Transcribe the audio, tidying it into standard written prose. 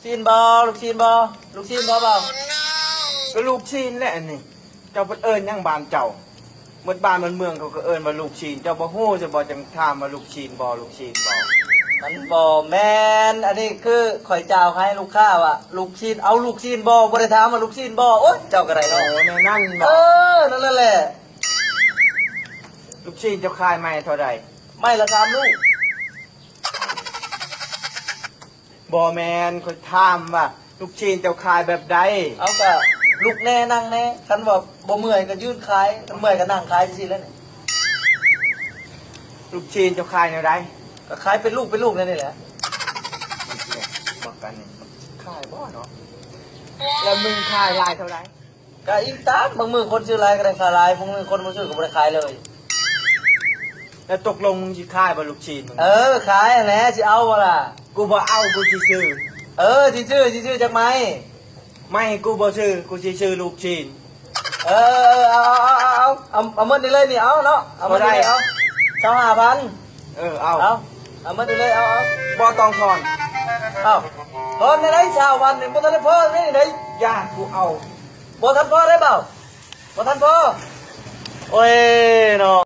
ชีนบอลูกชีนบอลูกชีนบอเปล่าก็ลูกชิ้นแหละอันนี้เจ้าเพิ่นเอิญยังบานเจ้าหมดบ้านมันเมืองเขาก็เอิญมาลูกชิ้นเจ้าบ่ฮู้จะบ่จังถามมาลูกชิ้นบ่ลูกชิ้นบ่มันบอแมนอันนี้คือข่อยเจ้าให้ลูกค้าว่ะลูกชีนเอาลูกชีนบ่ได้ถามมาลูกชีนบอโอ๊ยเจ้ากระไร โอ้ เนาะ ในนั่นบ่ นั่นแหละ ลูกชิ้นเจ้าขายไม่เท่าใด ไม่ละตามลูก บ่แม่นคนถามว่าลูกชิ้นเจ้าขายแบบใด เอากะลูกแน่นั่งแน่คันบอกบ่เมื่อยก็ยืนขายคันเมื่อยก็นั่งขายสิแล้วนี่ ลูกชิ้นเจ้าขายแนวใด ก็ขายเป็นลูกนั่นนี่แหละ บอกกันนี่ขายบ่เนาะแล้วมึงขายลายเท่าใด ก็อีกตามบางมือคนซื้อลายก็ได้ขายลายบางมือคนบ่ซื้อก็บ่ได้ขายเลย แล้วตกลงมึงสิขายบ่ลูกชิ้นมึง ขายแหละสิเอาบ่ล่ะ กูบ่เอากูสิซื้อ สิซื้อจักไหม ไม่กูบ่ซื้อกูสิซื้อลูกชิ้น เอาหมดนี่เลยนี่เอาเนาะเอาหมดนี่เลยเอา25,000เอา เอาหมดนี่เลยเอา บ่ต้องทอน พอในไหน20,000นี่บ่ทันได้พอนี่ไหน ย่ากูเอา บ่ทันพอได้เปล่าบ่ทันพอโอ้ยเนาะ